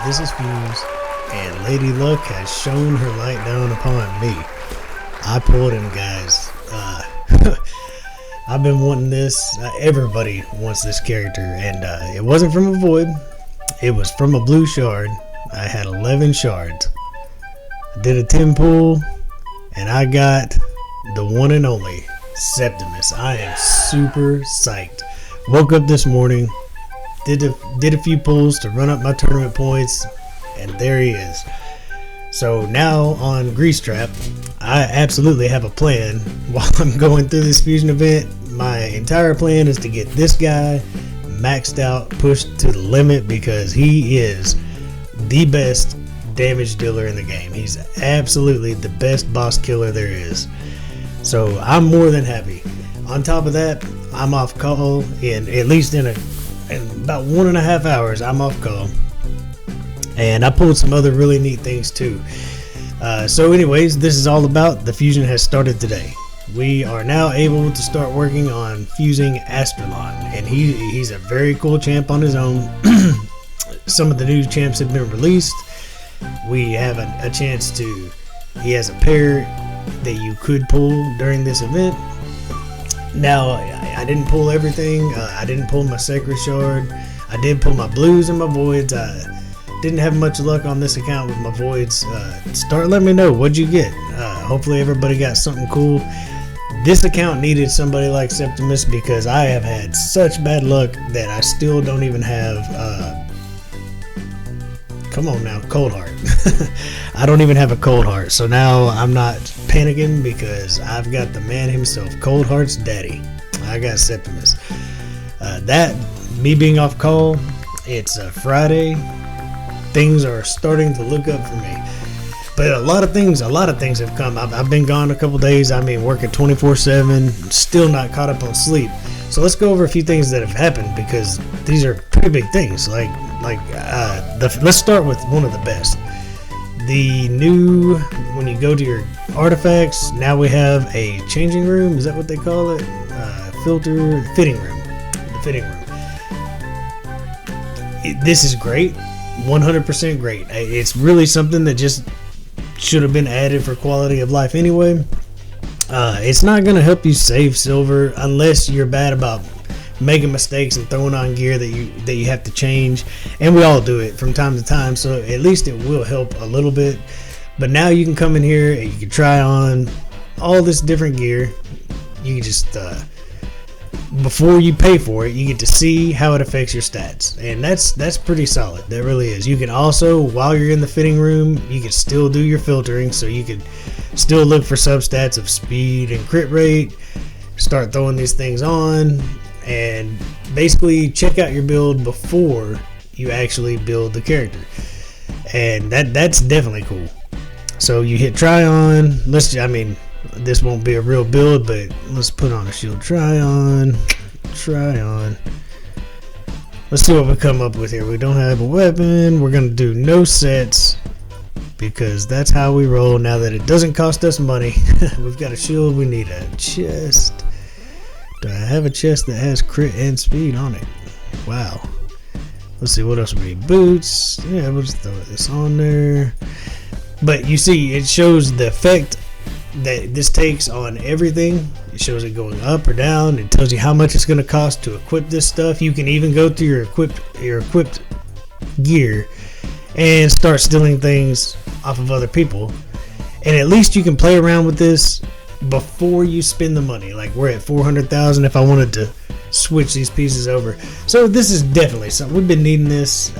this is Fuse, and Lady Luck has shone her light down upon me. I pulled him, guys. I've been wanting this. Everybody wants this character, and it wasn't from a void. It was from a blue shard. I had 11 shards. I did a 10 pull, and I got the one and only Septimus. I am super psyched. Woke up this morning, did a few pulls to run up my tournament points, and there he is. So now on Grease Trap, I absolutely have a plan. While I'm going through this fusion event, my entire plan is to get this guy maxed out, pushed to the limit, because he is the best damage dealer in the game. He's absolutely the best boss killer there is. So I'm more than happy. On top of that, I'm off call in about 1.5 hours. I'm off call, and I pulled some other really neat things too. So anyways, this is all about the fusion has started today. We are now able to start working on fusing Astrolon, and he's a very cool champ on his own. Some of the new champs have been released. We have a chance to, he has a pair that you could pull during this event. Now, I didn't pull everything. I didn't pull my Sacred Shard. I did pull my blues and my voids. I didn't have much luck on this account with my voids. Start letting me know, what'd you get? Hopefully everybody got something cool. This account needed somebody like Septimus, because I have had such bad luck that I still don't even have, come on now, Cold Heart. I don't even have a Cold Heart. So now I'm not panicking, because I've got the man himself, Cold Heart's daddy. I got Septimus. Me being off call, it's a Friday. Things are starting to look up for me. But a lot of things have come. I've been gone a couple days. I mean, working 24/7, still not caught up on sleep. So let's go over a few things that have happened, because these are pretty big things. Let's start with one of the best. The new, when you go to your artifacts, now we have a changing room. Is that what they call it? Fitting room. The fitting room. This is great. 100% great. It's really something that just should have been added for quality of life anyway. It's not going to help you save silver unless you're bad about making mistakes and throwing on gear that you have to change, and we all do it from time to time, so at least it will help a little bit. But now you can come in here and you can try on all this different gear. You can just before you pay for it, you get to see how it affects your stats, and that's pretty solid. That really is. You can also, while you're in the fitting room, you can still do your filtering, so you can still look for substats of speed and crit rate, start throwing these things on, and basically check out your build before you actually build the character. And that's definitely cool. So you hit try on. This won't be a real build, but let's put on a shield. Try on. Let's see what we come up with here. We don't have a weapon. We're gonna do no sets, because that's how we roll now that it doesn't cost us money. We've got a shield. We need a chest. Do I have a chest that has crit and speed on it? Wow. Let's see, what else we need? Boots. Yeah, we'll just throw this on there. But you see, it shows the effect that this takes on everything. It shows it going up or down. It tells you how much it's going to cost to equip this stuff. You can even go through your equipped gear and start stealing things off of other people. And at least you can play around with this before you spend the money. Like, we're at 400,000 if I wanted to switch these pieces over. So this is definitely something we've been needing. This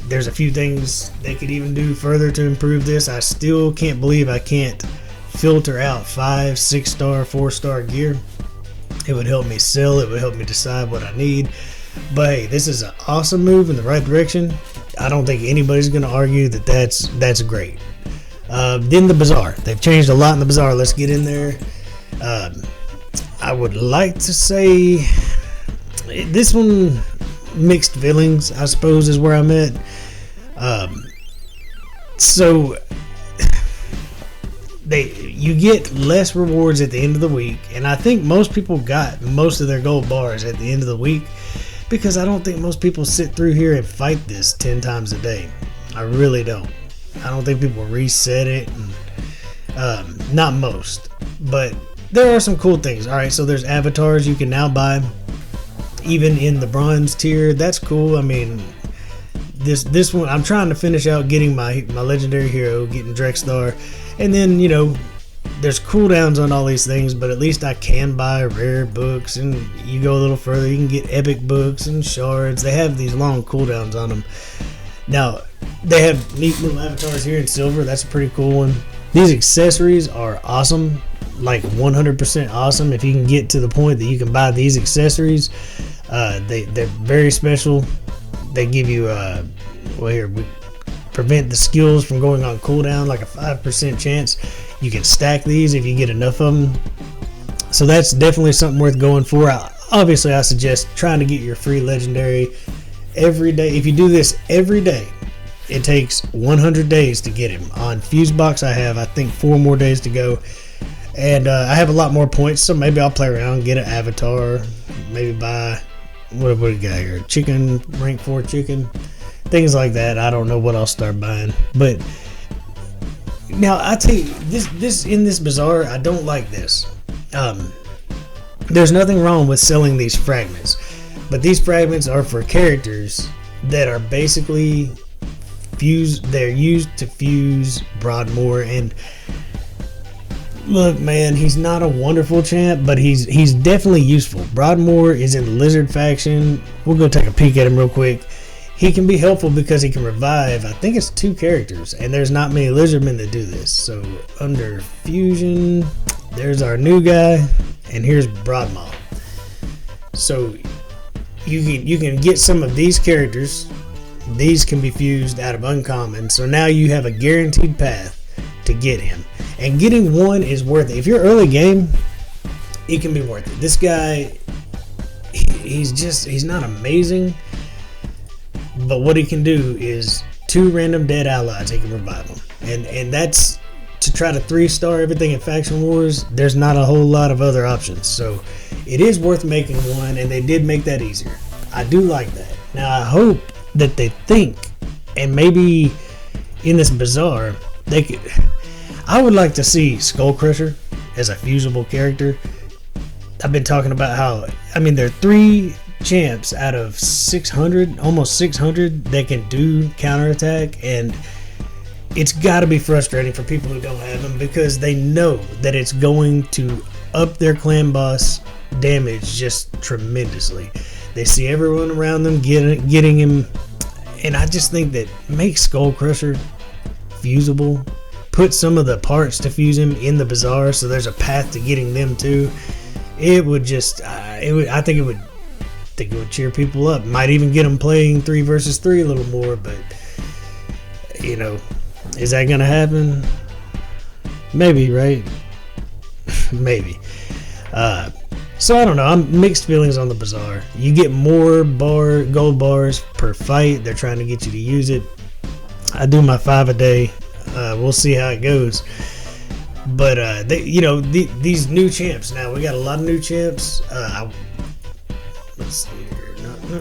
there's a few things they could even do further to improve this. I still can't believe I can't filter out 5, 6-star, 4-star gear. It would help me sell. It would help me decide what I need. But hey, this is an awesome move in the right direction. I don't think anybody's going to argue that that's great. Then the bazaar. They've changed a lot in the bazaar. Let's get in there. I would like to say this one, mixed feelings, I suppose, is where I'm at. So you get less rewards at the end of the week, and I think most people got most of their gold bars at the end of the week, because I don't think most people sit through here and fight this 10 times a day. I really don't. I don't think people reset it, and not most, but there are some cool things. All right, so there's avatars you can now buy, even in the bronze tier. That's cool. I mean, this one, I'm trying to finish out getting my legendary hero, getting Drexstar, and then, you know, there's cooldowns on all these things, but at least I can buy rare books, and you go a little further, you can get epic books and shards. They have these long cooldowns on them. Now, they have neat little avatars here in silver. That's a pretty cool one. These accessories are awesome, like 100% awesome. If you can get to the point that you can buy these accessories, they're very special. They give you prevent the skills from going on cooldown, like a 5% chance. You can stack these if you get enough of them. So that's definitely something worth going for. Obviously, I suggest trying to get your free legendary every day. If you do this every day, it takes 100 days to get him. On Fusebox, I think 4 more days to go. And I have a lot more points, so maybe I'll play around, get an avatar, maybe buy, what do we got here? Chicken, rank 4 chicken, things like that. I don't know what I'll start buying. But now, I tell you, this in this bazaar, I don't like this. There's nothing wrong with selling these fragments, but these fragments are for characters that are basically fused. They're used to fuse Broadmoor, and look, man, he's not a wonderful champ, but he's definitely useful. Broadmoor is in the Lizard faction. We'll go take a peek at him real quick. He can be helpful because he can revive, I think it's 2 characters, and there's not many Lizardmen that do this. So under Fusion, there's our new guy, and here's Broadmoor. So you can get some of these characters. These can be fused out of uncommon, so now you have a guaranteed path to get him. And getting one is worth it. If you're early game, it can be worth it. This guy, he's not amazing, but what he can do is 2 random dead allies, he can revive them. And that's to try to 3-star everything in Faction Wars. There's not a whole lot of other options. So it is worth making one, and they did make that easier. I do like that. Now I hope that they think, and maybe in this bazaar, they could. I would like to see Skullcrusher as a fusible character. I've been talking about how, I mean, there are 3 champs out of 600, almost 600, that can do counterattack, and it's got to be frustrating for people who don't have them, because they know that it's going to up their clan boss damage just tremendously. They see everyone around them getting him, and I just think that make Skullcrusher fusible. Put some of the parts to fuse him in the bazaar, so there's a path to getting them too. It would just, I think it would cheer people up. Might even get them playing 3 versus 3 a little more. But you know, is that gonna happen? Maybe, right? Maybe. So I don't know. I'm mixed feelings on the bazaar. You get more gold bars per fight. They're trying to get you to use it. I do my 5 a day. We'll see how it goes. But these new champs. Now we got a lot of new champs. Let's see here.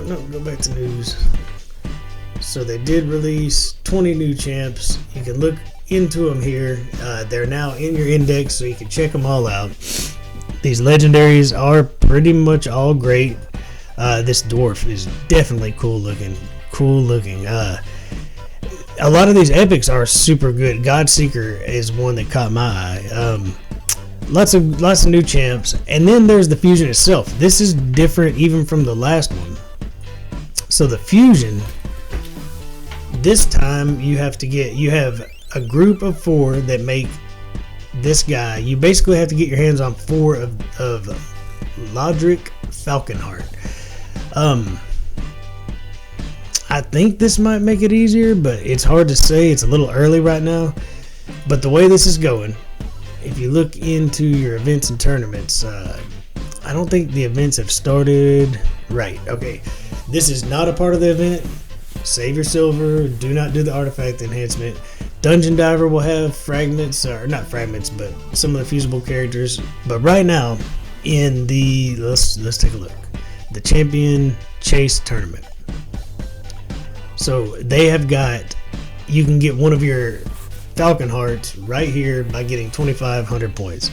No, go back to news. So they did release 20 new champs. You can look into them here. They're now in your index, so you can check them all out. These legendaries are pretty much all great. This dwarf is definitely cool looking. A lot of these epics are super good. Godseeker is one that caught my eye. Lots of new champs, and then there's the fusion itself. This is different even from the last one. So the fusion, this time you have a group of 4 that make this guy. You basically have to get your hands on 4 of Lodric Falconheart. I think this might make it easier, but it's hard to say. It's a little early right now. But the way this is going, if you look into your events and tournaments, I don't think the events have started. Right, okay. This is not a part of the event. Save your silver. Do not do the artifact enhancement. Dungeon Diver will have fragments, or not fragments, but some of the fusible characters. But right now, in the let's take a look. the Champion Chase Tournament. So they have got, you can get one of your Falcon Hearts right here by getting 2,500 points.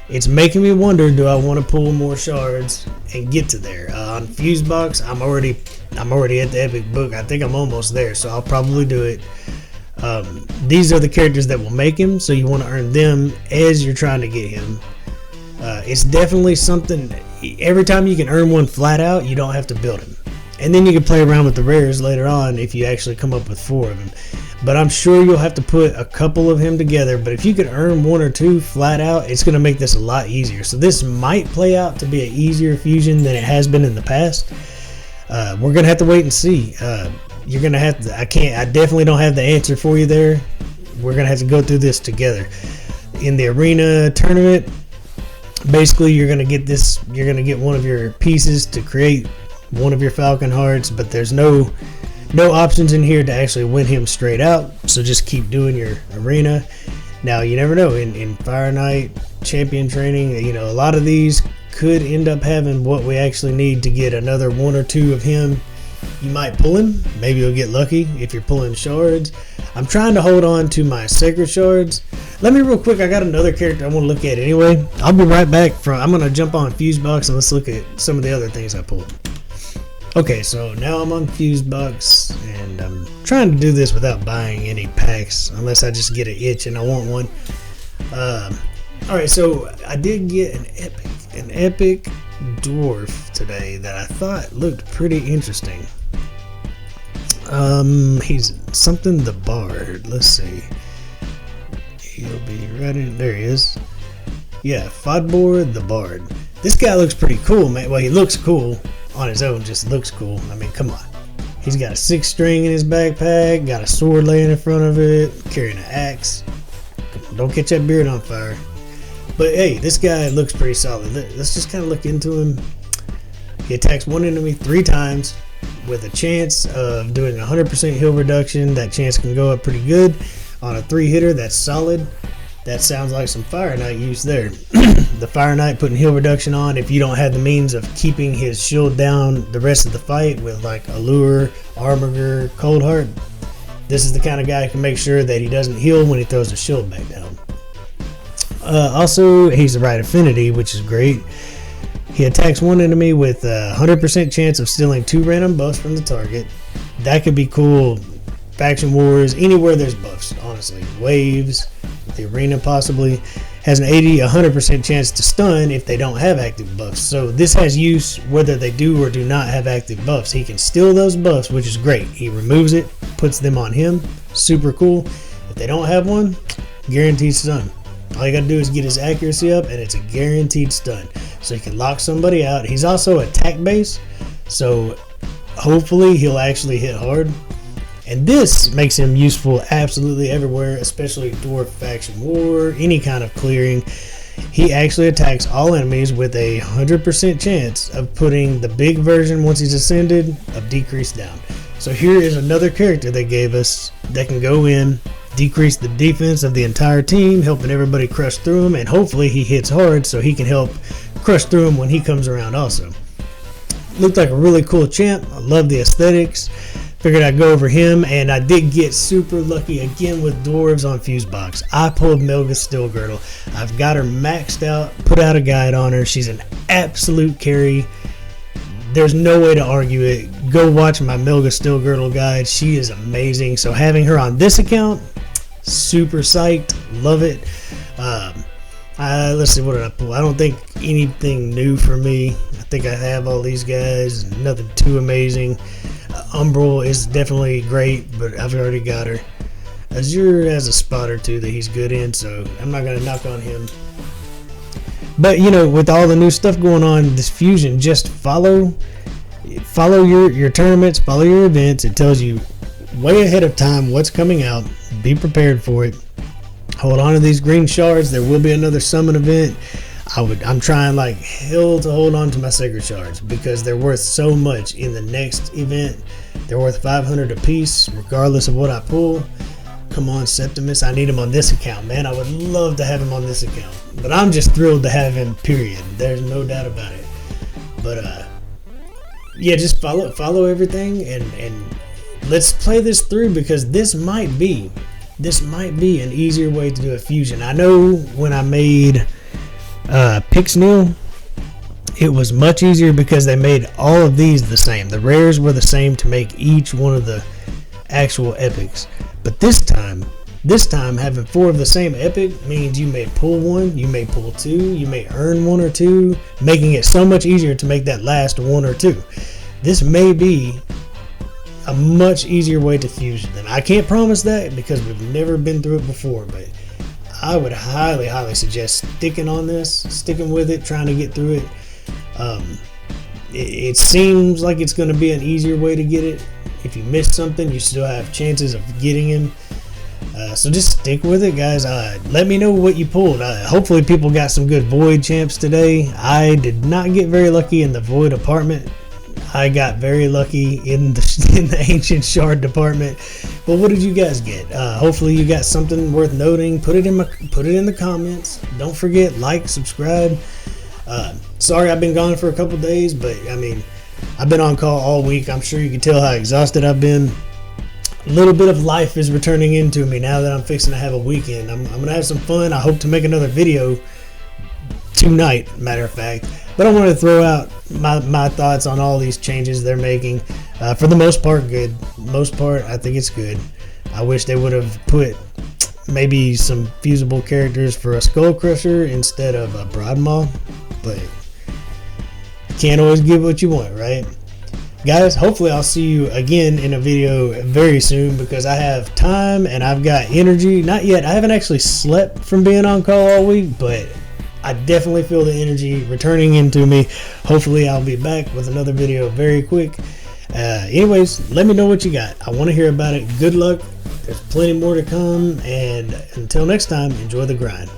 It's making me wonder, do I want to pull more shards and get to there? On Fusebox, I'm already at the Epic Book. I think I'm almost there, so I'll probably do it. These are the characters that will make him, so you want to earn them as you're trying to get him. It's definitely something, every time you can earn one flat out, you don't have to build him. And then you can play around with the rares later on if you actually come up with 4 of them. But I'm sure you'll have to put a couple of him together. But if you could earn 1 or 2 flat out, it's going to make this a lot easier. So this might play out to be an easier fusion than it has been in the past. We're going to have to wait and see. You're going to have to, I definitely don't have the answer for you there. We're going to have to go through this together. In the arena tournament, basically you're going to get this, you're going to get one of your pieces to create one of your Falcon Hearts, but there's no options in here to actually win him straight out, so just keep doing your arena. Now you never know, in Fire Knight champion training, you know, a lot of these could end up having what we actually need to get another 1 or 2 of him. You might pull him, maybe you'll get lucky if you're pulling shards. I'm trying to hold on to my sacred shards. Let me real quick, I got another character I want to look at anyway. I'll be right back. I'm going to jump on Fusebox and let's look at some of the other things I pulled. Okay, so now I'm on Fusebox, and I'm trying to do this without buying any packs, unless I just get an itch and I want one. Alright, so I did get an epic dwarf today that I thought looked pretty interesting. He's something the Bard. Let's see. He'll be right in. There he is. Yeah, Fodbor the Bard. This guy looks pretty cool, man. Well, he looks cool. On his own, just looks cool. I mean, come on. He's got a 6 string in his backpack, got a sword laying in front of it, carrying an axe. Don't catch that beard on fire. But hey, this guy looks pretty solid. Let's just kind of look into him. He attacks one enemy 3 times with a chance of doing 100% heal reduction. That chance can go up pretty good. On a 3-hitter, that's solid. That sounds like some Fire Knight use there. The Fire Knight putting heal reduction on if you don't have the means of keeping his shield down the rest of the fight with like Allure, Armiger, Cold Heart. This is the kind of guy who can make sure that he doesn't heal when he throws the shield back down. Also, he's the right affinity, which is great. He attacks one enemy with a 100% chance of stealing 2 random buffs from the target. That could be cool. Faction Wars, anywhere there's buffs, honestly. Waves, the arena possibly. Has an 100% chance to stun if they don't have active buffs. So this has use whether they do or do not have active buffs. He can steal those buffs, which is great. He removes it, puts them on him. Super cool. If they don't have one, guaranteed stun. All you gotta do is get his accuracy up and it's a guaranteed stun. So he can lock somebody out. He's also attack base, so hopefully he'll actually hit hard. And this makes him useful absolutely everywhere, especially Dwarf Faction War, any kind of clearing. He actually attacks all enemies with a 100% chance of putting the big version, once he's ascended, of decrease down. So here is another character they gave us that can go in, decrease the defense of the entire team, helping everybody crush through him, and hopefully he hits hard so he can help crush through him when he comes around also. Looked like a really cool champ. I love the aesthetics. Figured I'd go over him, and I did get super lucky again with dwarves on Fusebox. I pulled Melga Stillgirdle. I've got her maxed out, put out a guide on her. She's an absolute carry. There's no way to argue it. Go watch my Melga Stillgirdle guide. She is amazing. So having her on this account, super psyched. Love it. Let's see, what did I pull? I don't think anything new for me. I think I have all these guys. Nothing too amazing. Umbral is definitely great, but I've already got her. Azure has a spot or two that he's good in, so I'm not going to knock on him. But, you know, with all the new stuff going on, this fusion, just follow your tournaments, follow your events. It tells you way ahead of time what's coming out. Be prepared for it. Hold on to these green shards. There will be another summon event. I'm trying like hell to hold on to my sacred shards because they're worth so much in the next event. They're worth 500 a piece, regardless of what I pull. Come on, Septimus. I need him on this account, man. I would love to have him on this account. But I'm just thrilled to have him, period. There's no doubt about it. But yeah, just follow everything, and let's play this through, because this might be an easier way to do a fusion. I know when I made Pixnil, it was much easier because they made all of these the same. The rares were the same to make each one of the actual epics. But this time having 4 of the same epic means you may pull 1, you may pull 2, you may earn 1 or 2, making it so much easier to make that last 1 or 2. This may be a much easier way to fusion. And I can't promise that because we've never been through it before, but I would highly suggest sticking with it, trying to get through it. It seems like it's going to be an easier way to get it. If you miss something, you still have chances of getting him. So just stick with it, guys. Let me know what you pulled. Hopefully people got some good Void champs today. I did not get very lucky in the Void apartment. I got very lucky in the Ancient Shard department. But what did you guys get? Hopefully you got something worth noting. Put it in the comments. Don't forget, like, subscribe. Sorry I've been gone for a couple days, but I mean, I've been on call all week. I'm sure you can tell how exhausted I've been. A little bit of life is returning into me now that I'm fixing to have a weekend. I'm gonna have some fun. I hope to make another video tonight, matter of fact. But I wanted to throw out my thoughts on all these changes they're making. For the most part, good. Most part, I think it's good. I wish they would have put maybe some fusible characters for a Skull Crusher instead of a Broadmaw, but you can't always get what you want, right? Guys, hopefully I'll see you again in a video very soon, because I have time and I've got energy. Not yet. I haven't actually slept from being on call all week, but I definitely feel the energy returning into me. Hopefully I'll be back with another video very quick. Anyways, let me know what you got. I want to hear about it. Good luck. There's plenty more to come, and until next time, enjoy the grind.